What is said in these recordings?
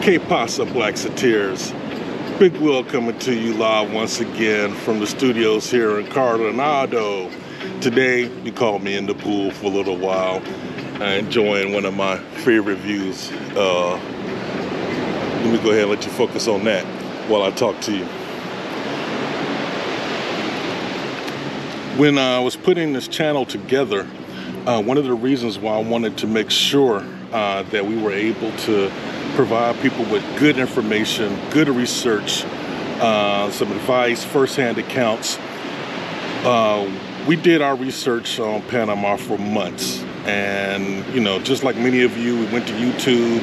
Que pasa, blaxiteers? Big Will coming to you live once again from the studios here in Coronado. Today, you called me in the pool for a little while, enjoying one of my favorite views. Let me go ahead and let you focus on that while I talk to you. When I was putting this channel together, one of the reasons why I wanted to make sure that we were able to provide people with good information, good research, some advice, first-hand accounts. We did our research on Panama for months, and just like many of you, we went to YouTube.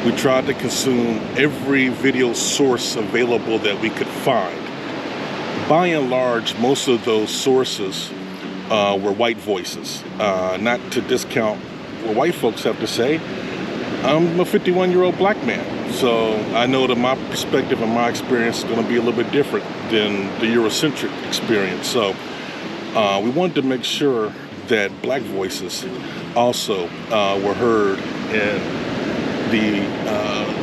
We tried to consume every video source available that we could find. By and large, most of those sources were white voices. Not to discount what white folks have to say. I'm a 51-year-old black man, so I know that my perspective and my experience is going to be a little bit different than the Eurocentric experience. So we wanted to make sure that black voices also were heard in the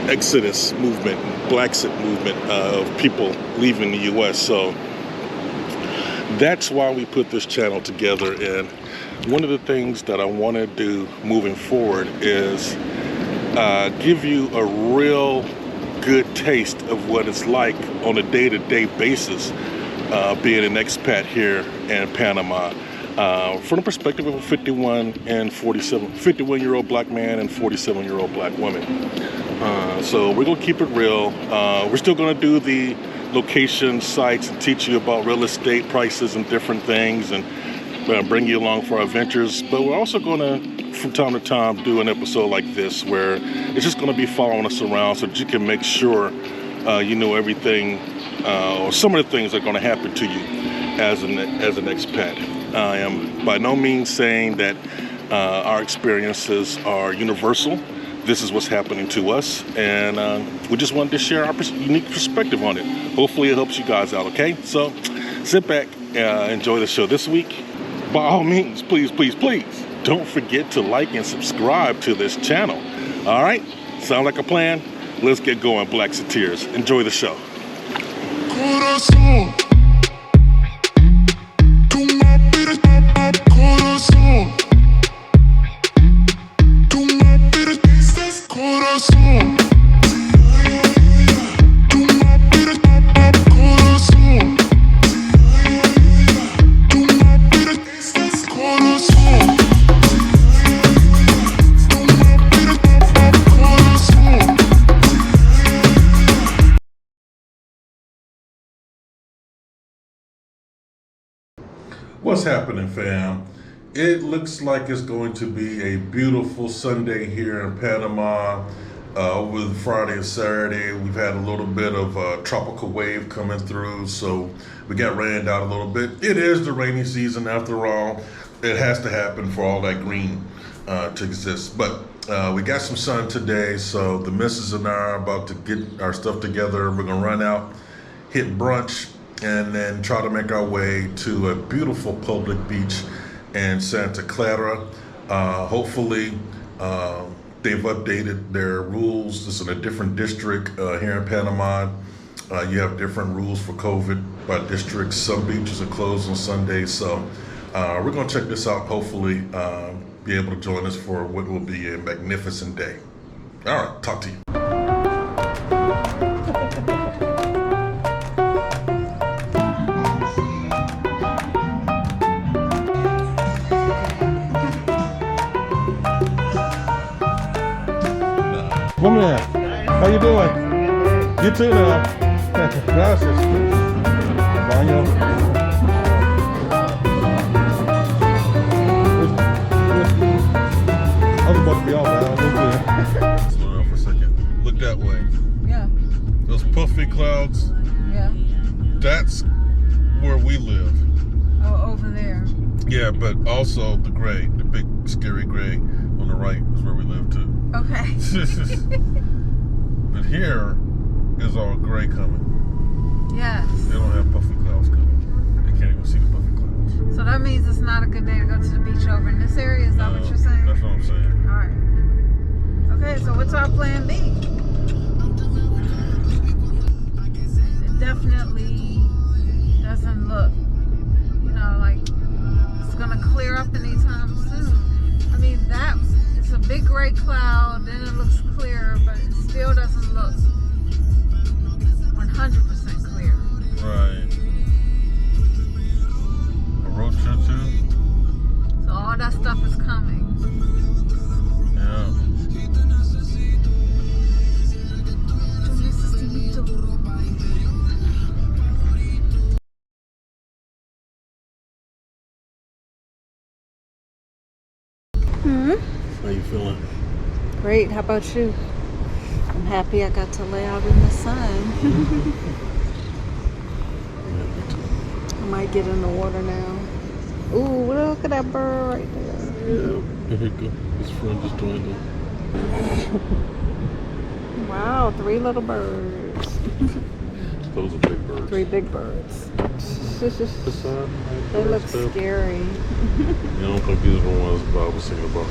exodus movement, blaxit movement of people leaving the U.S. So that's why we put this channel together. And one of the things that I want to do moving forward is give you a real good taste of what it's like on a day-to-day basis being an expat here in Panama from the perspective of a 51-year-old black man and 47-year-old black woman. So we're going to keep it real. We're still going to do the location sites and teach you about real estate prices and different things and bring you along for our adventures. But we're also going to, from time to time, do an episode like this where it's just going to be following us around so that you can make sure you know everything or some of the things that are going to happen to you as an expat. I am by no means saying that our experiences are universal. This is what's happening to us, and we just wanted to share our unique perspective on it. Hopefully it helps you guys out, okay? So sit back, enjoy the show this week. By all means, please, please, please, don't forget to like and subscribe to this channel. All right? Sound like a plan? Let's get going, blaxiteers. Enjoy the show. What's happening, fam? It looks like it's going to be a beautiful Sunday here in Panama. Over the Friday and Saturday, we've had a little bit of a tropical wave coming through, so we got rained out a little bit. It is the rainy season after all. It has to happen for all that green to exist. But we got some sun today, so the missus and I are about to get our stuff together. We're gonna run out, hit brunch, and then try to make our way to a beautiful public beach in Santa Clara. Hopefully, they've updated their rules. This is in a different district here in Panama. You have different rules for COVID by districts. Some beaches are closed on Sundays. So we're gonna check this out. Hopefully be able to join us for what will be a magnificent day. All right, talk to you. Woman, how you doing? You too now. Gracias. Baño. I was about to be off now. Slow down for a second. Look that way. Yeah. Those puffy clouds. Yeah. That's where we live. Oh, over there. Yeah, but also the gray, the big scary gray on the right is where we live too. Okay. But here is all gray coming. Yes. They don't have puffy clouds coming. They can't even see the puffy clouds. So that means it's not a good day to go to the beach over in this area? Is that what you're saying? That's what I'm saying. All right. Okay, so what's our plan B? How you feeling? Great. How about you? I'm happy I got to lay out in the sun. I might get in the water now. Ooh, look at that bird right there. Yeah, there you go. His friend just joined him. Wow, 3 little birds. Those are big birds. 3 big birds. Beside They look scary. You don't think these are the ones that I was thinking about?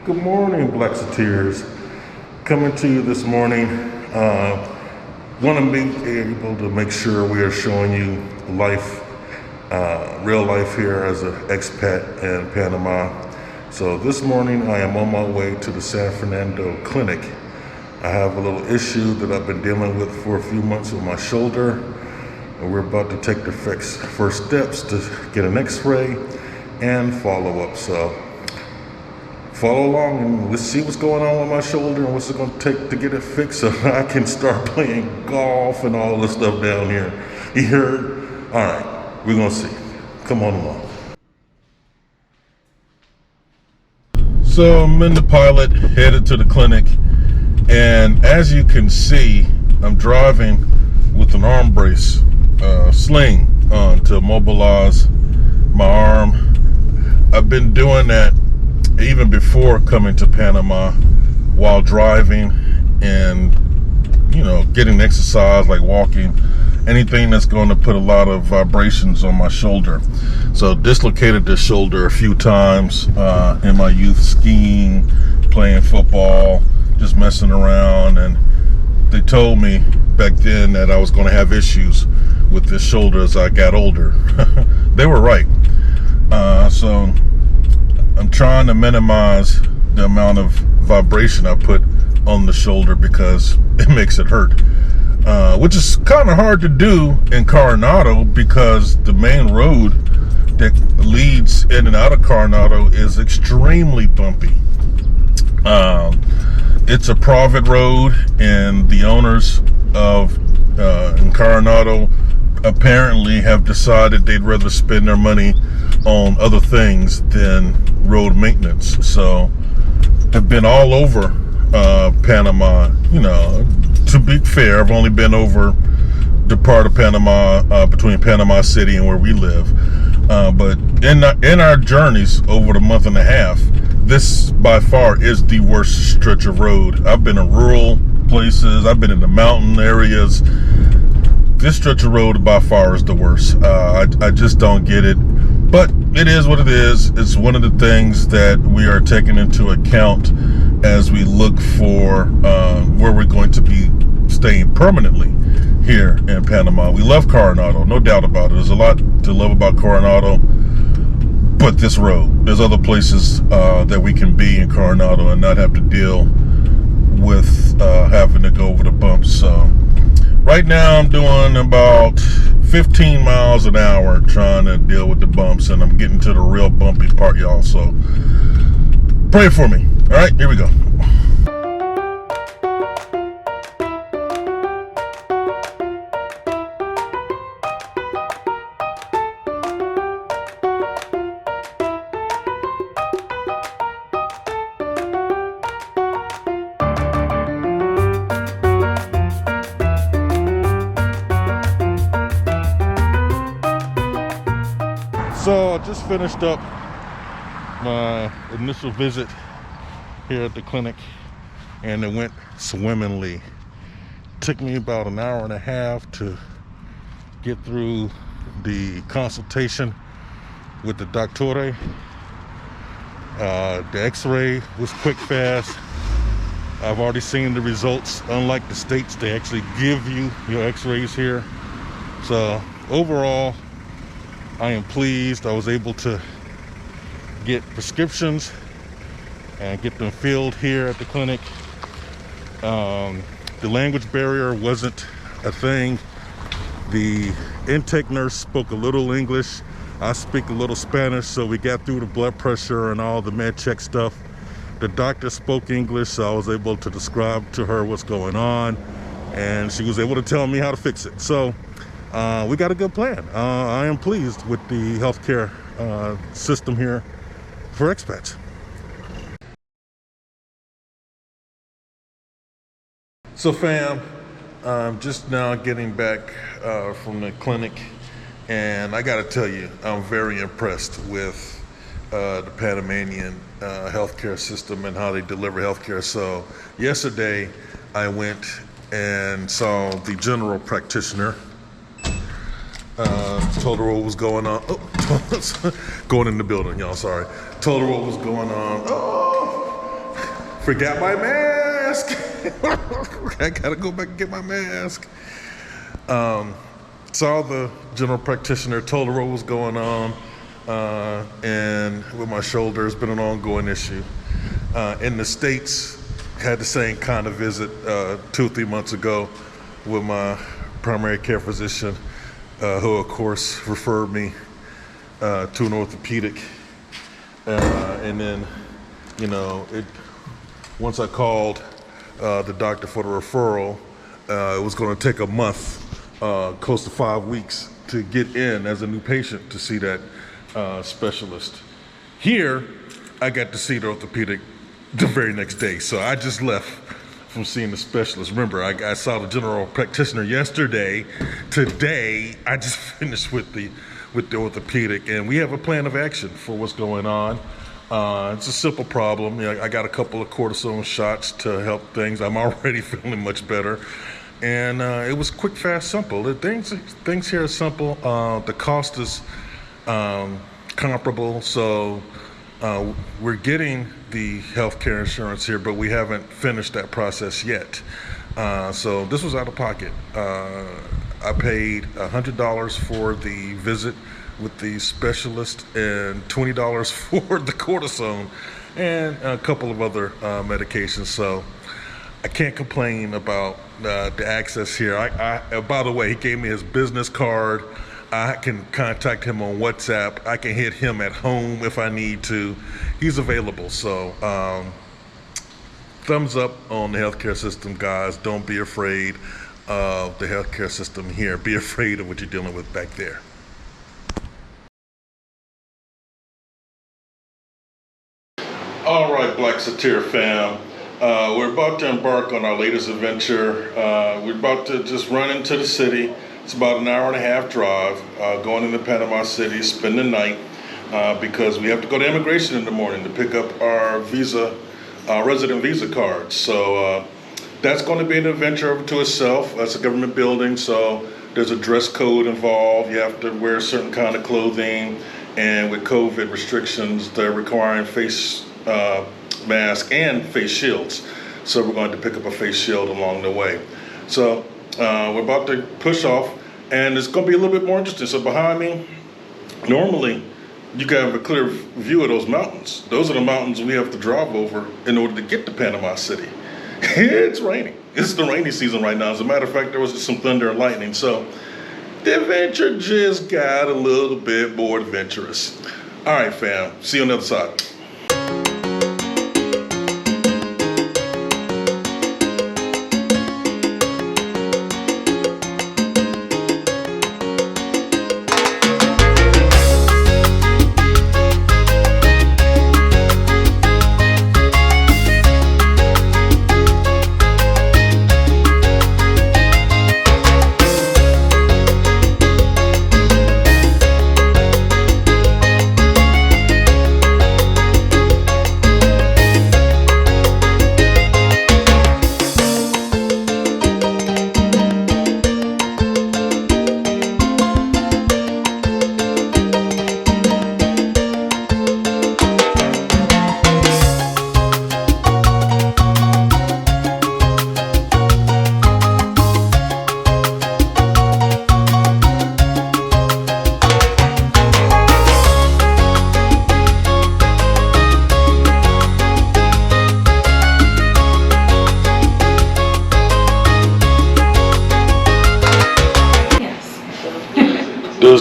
Good morning, Blaxiteers. Coming to you this morning. Want to be able to make sure we are showing you life, real life here as an expat in Panama. So this morning I am on my way to the San Fernando clinic. I have a little issue that I've been dealing with for a few months with my shoulder, and we're about to take the first steps to get an x-ray and follow up. So follow along and let's see what's going on with my shoulder and what's it going to take to get it fixed so I can start playing golf and all this stuff down here. You heard? All right, we're going to see. Come on along. So I'm in the Pilot, headed to the clinic, and as you can see, I'm driving with an arm brace, sling on to immobilize my arm. I've been doing that even before coming to Panama, while driving and, you know, getting exercise like walking, anything that's going to put a lot of vibrations on my shoulder. So dislocated this shoulder a few times in my youth, skiing, playing football, just messing around, and they told me back then that I was going to have issues with this shoulder as I got older. They were right. So I'm trying to minimize the amount of vibration I put on the shoulder because it makes it hurt, which is kind of hard to do in Coronado because the main road that leads in and out of Coronado is extremely bumpy. It's a private road, and the owners of in Coronado apparently have decided they'd rather spend their money on other things than road maintenance. So I've been all over Panama. You know, to be fair, I've only been over the part of Panama between Panama City and where we live, but in our journeys over the month and a half, this by far is the worst stretch of road. I've been in rural places, I've been in the mountain areas. This stretch of road by far is the worst. I just don't get it, but it is what it is. It's one of the things that we are taking into account as we look for where we're going to be staying permanently here in Panama. We love Coronado, no doubt about it. There's a lot to love about Coronado, but this road, there's other places that we can be in Coronado and not have to deal with having to go over the bumps. So right now I'm doing about 15 miles an hour trying to deal with the bumps, and I'm getting to the real bumpy part, y'all. So pray for me. All right, here we go. So I just finished up my initial visit here at the clinic, and it went swimmingly. Took me about an hour and a half to get through the consultation with the doctor. The x-ray was quick, fast. I've already seen the results. Unlike the States, they actually give you your x-rays here. So overall, I am pleased. I was able to get prescriptions and get them filled here at the clinic. The language barrier wasn't a thing. The intake nurse spoke a little English. I speak a little Spanish, so we got through the blood pressure and all the med check stuff. The doctor spoke English, so I was able to describe to her what's going on, and she was able to tell me how to fix it. So we got a good plan. I am pleased with the healthcare system here for expats. So fam, I'm just now getting back from the clinic, and I gotta tell you, I'm very impressed with the Panamanian healthcare system and how they deliver healthcare. So yesterday I went and saw the general practitioner, told her what was going on. Going in the building, y'all, sorry. Told her what was going on. Oh, forgot my mask. I gotta go back and get my mask. Saw the general practitioner, told her what was going on, and with my shoulder, it's been an ongoing issue. In the States, had the same kind of visit 2 or 3 months ago with my primary care physician, who of course referred me to an orthopedic. And then, you know, once I called the doctor for the referral, it was going to take a month, close to 5 weeks, to get in as a new patient to see that specialist. Here, I got to see the orthopedic the very next day. So I just left from seeing the specialist. Remember, I saw the general practitioner yesterday. Today, I just finished with the orthopedic, and we have a plan of action for what's going on. It's a simple problem. You know, I got a couple of cortisone shots to help things. I'm already feeling much better. And it was quick, fast, simple. Things here are simple. The cost is comparable. So we're getting the healthcare insurance here, but we haven't finished that process yet. So this was out of pocket. I paid $100 for the visit with the specialist and $20 for the cortisone and a couple of other medications. So I can't complain about the access here. By the way, he gave me his business card. I can contact him on WhatsApp. I can hit him at home if I need to. He's available. So thumbs up on the healthcare system, guys. Don't be afraid of the healthcare system here. Be afraid of what you're dealing with back there. All right, blaxit fam. We're about to embark on our latest adventure. We're about to just run into the city. It's about an hour and a half drive, going into Panama City, spend the night, because we have to go to immigration in the morning to pick up our visa, resident visa cards. So that's going to be an adventure to itself. That's a government building, so there's a dress code involved. You have to wear a certain kind of clothing, and with COVID restrictions, they're requiring face mask and face shields. So we're going to pick up a face shield along the way. So we're about to push off, and it's going to be a little bit more interesting. So behind me, normally you can have a clear view of those mountains. Those are the mountains we have to drive over in order to get to Panama City. It's raining. It's the rainy season right now. As a matter of fact, there was just some thunder and lightning. So the adventure just got a little bit more adventurous. All right, fam. See you on the other side.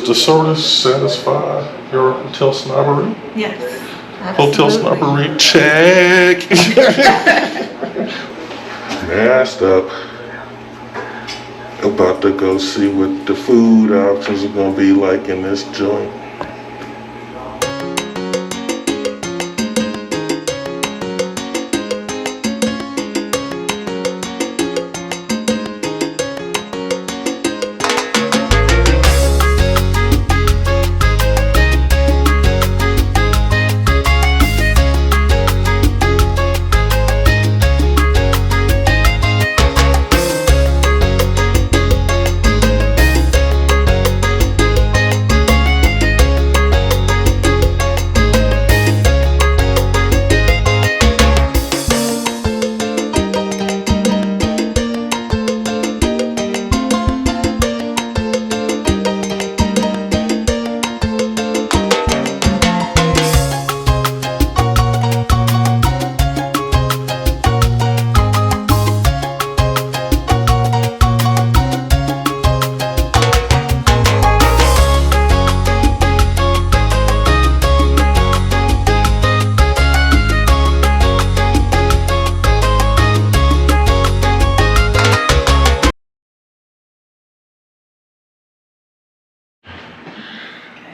the soda satisfy your hotel snobbery? Yes. Hotel Absolutely. snobbery, check. Masked up. About to go see what the food options are gonna be like in this joint.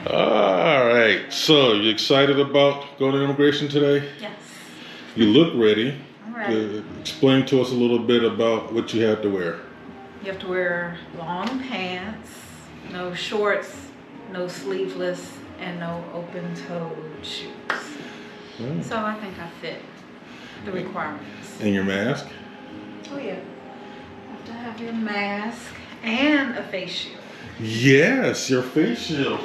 All right, so you excited about going to immigration today? Yes. You look ready. I'm ready. Explain to us a little bit about what you have to wear. You have to wear long pants, no shorts, no sleeveless, and no open-toed shoes. So I think I fit the requirements. And your mask? Oh yeah. You have to have your mask and a face shield. Yes, your face shield.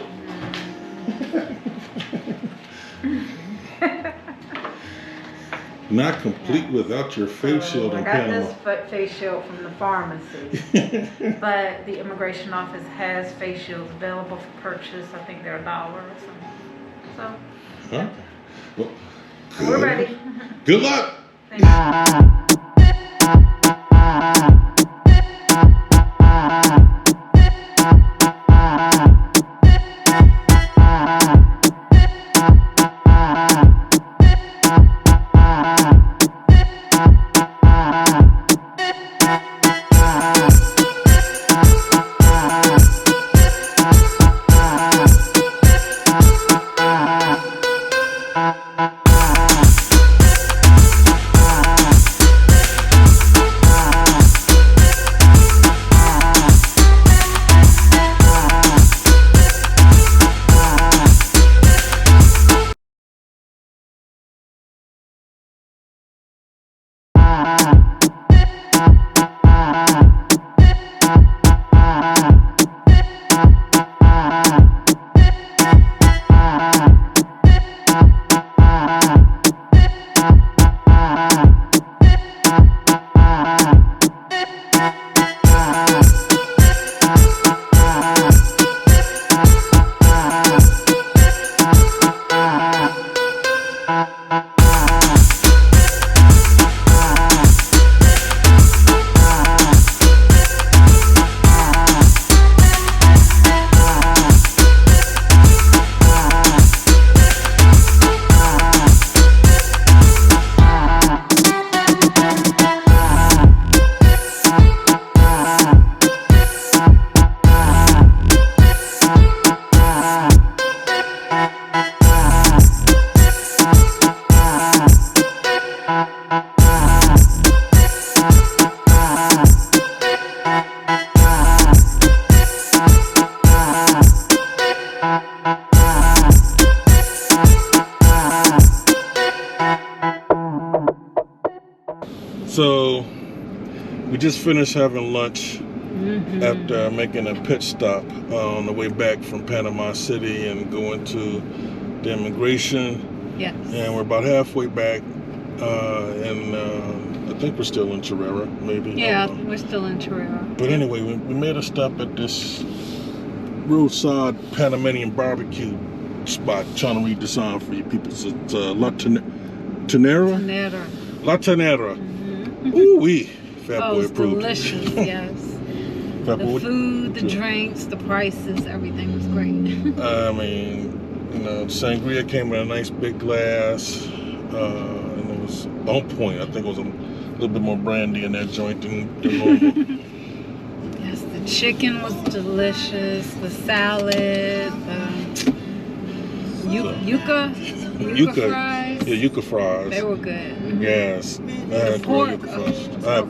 Not complete without your face shield in I got Panama. this face shield from the pharmacy, but the immigration office has face shields available for purchase. I think they're $1 or something. So Huh? Well, we're ready. Good luck. Thank you. So we just finished having lunch after making a pit stop on the way back from Panama City and going to the immigration. Yes. And we're about halfway back, and I think we're still in Chirera, maybe. Yeah, we're still in Chirera. But anyway, we made a stop at this roadside Panamanian barbecue spot. Trying to read the sign for you people. It's La Tanera? Tanera. La Tanera. Ooh wee. Fat boy it's approved. delicious, yes. The food, the drinks, the prices, everything was great. I mean, sangria came in a nice big glass, and it was on point. I think it was a little bit more brandy in that joint than normal. Yes, the chicken was delicious. The salad, the yuca fries. Yeah, yuca fries. They were good. Yes. I had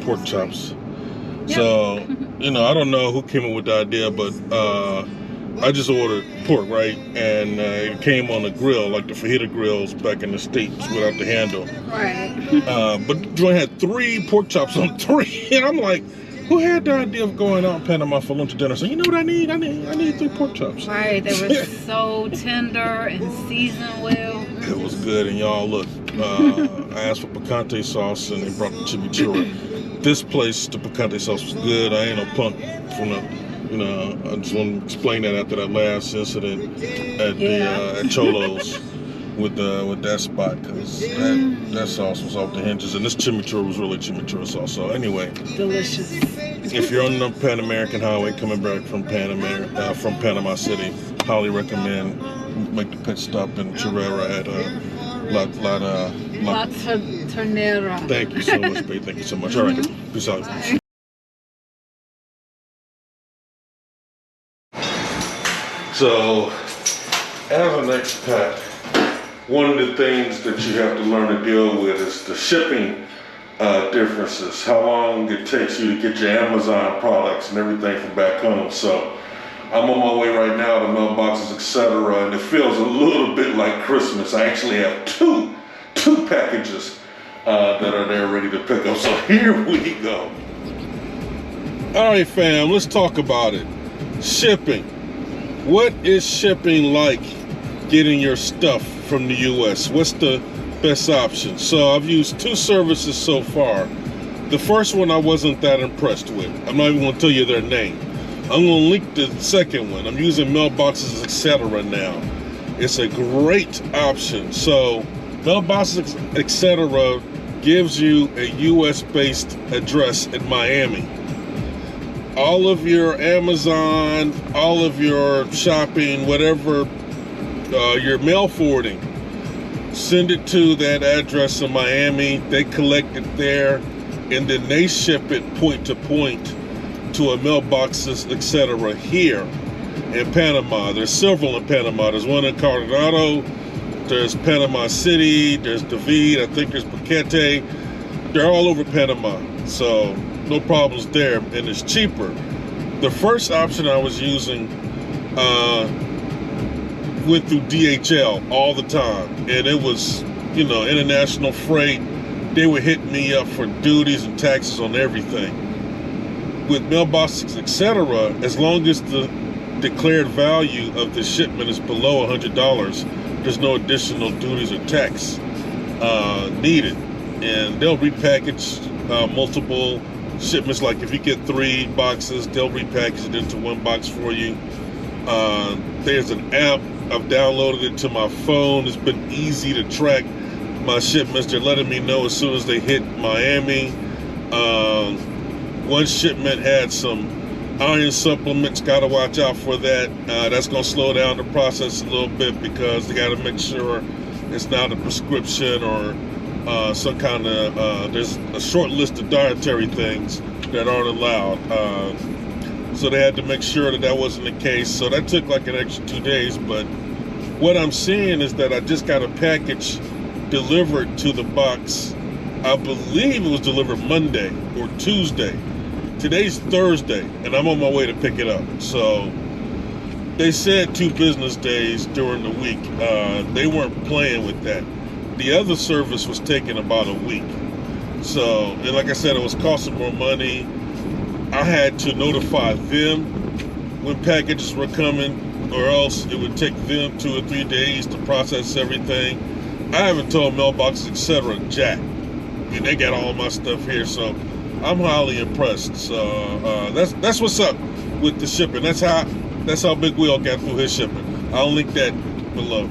pork chops. Yep. So, I don't know who came up with the idea, but I just ordered pork, right? And it came on a grill, like the fajita grills back in the States without the handle. Right. But the joint had 3 pork chops on 3. And I'm like, who had the idea of going out in Panama for lunch or dinner? So, you know what I need? I need 3 pork chops. Right. They were so tender and seasoned well. It was good. And y'all, look, I asked for picante sauce and they brought the chimichurri. This place, the picante sauce was good. I ain't no punk from the, I just want to explain that after that last incident at Cholo's with that spot, because that sauce was off the hinges, and this chimichurri was really chimichurri sauce. So anyway, delicious. If you're on the Pan American Highway coming back from Panama City, highly recommend make the pit stop in Chirera at La Ternera. Thank you so much, babe. Thank you so much. All right, peace out. So, as an expat, one of the things that you have to learn to deal with is the shipping differences, how long it takes you to get your Amazon products and everything from back home. So, I'm on my way right now to mailboxes, etc., and it feels a little bit like Christmas. I actually have two packages that are there ready to pick up. So here we go. All right, fam, let's talk about it. Shipping. What is shipping like getting your stuff from the U.S.? What's the best option? So I've used 2 services so far. The first one I wasn't that impressed with. I'm not even going to tell you their name. I'm going to link the second one. I'm using mailboxes, etc. now. It's a great option. So mailboxes, etc. gives you a US-based address in Miami. All of your Amazon, all of your shopping, whatever, your mail forwarding, send it to that address in Miami. They collect it there, and then they ship it point to point to a mailboxes, etc. here in Panama. There's several in Panama. There's one in Coronado. There's Panama City, there's David, I think there's Paquete. They're all over Panama, so no problems there, and it's cheaper. The first option I was using went through DHL all the time, and it was, international freight. They would hit me up for duties and taxes on everything. With mailboxes, etc., as long as the declared value of the shipment is below $100, there's no additional duties or tax needed, and they'll repackage multiple shipments. Like if you get 3 boxes, they'll repackage it into 1 box for you. There's an app. I've downloaded it to my phone. It's been easy to track my shipments. They're letting me know as soon as they hit Miami. One shipment had some iron supplements. Got to watch out for that. That's going to slow down the process a little bit, because they got to make sure it's not a prescription or some kind of, there's a short list of dietary things that aren't allowed. So they had to make sure that wasn't the case. So that took like an extra 2 days. But what I'm seeing is that I just got a package delivered to the box. I believe it was delivered Monday or Tuesday. Today's Thursday, and I'm on my way to pick it up. So they said 2 business days during the week. They weren't playing with that. The other service was taking about a week. So, and like I said, it was costing more money. I had to notify them when packages were coming, or else it would take them 2 or 3 days to process everything. I haven't told mailboxes, etc. jack. And they got all my stuff here, so I'm highly impressed. So that's what's up with the shipping. That's how Big Wheel got through his shipping. I'll link that below.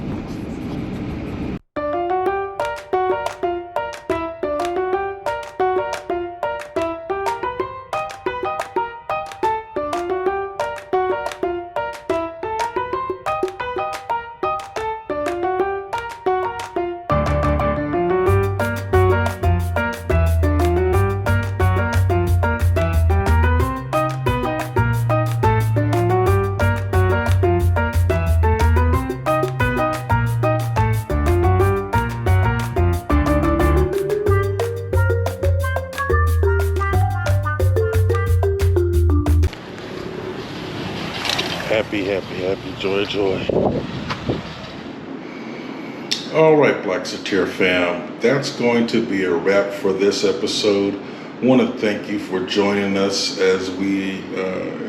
happy, joy. All right, Blaxit fam, that's going to be a wrap for this episode. I want to thank you for joining us as we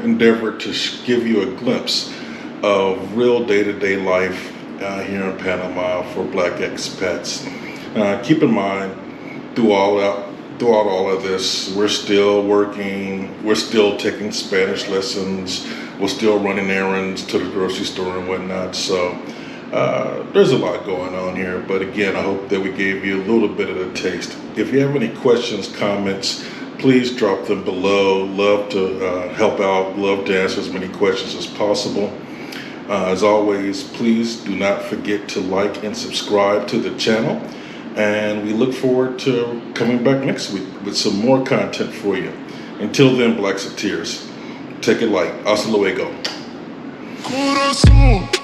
endeavor to give you a glimpse of real day-to-day life here in Panama for Black expats. Keep in mind, throughout all of this, we're still working, we're still taking Spanish lessons, we're still running errands to the grocery store and whatnot. So there's a lot going on here, but again, I hope that we gave you a little bit of a taste. If you have any questions, comments, please drop them below. Love to help out, love to answer as many questions as possible. As always, please do not forget to like and subscribe to the channel. And we look forward to coming back next week with some more content for you. Until then, Blaxiteers, take it light. Hasta luego. Corazón.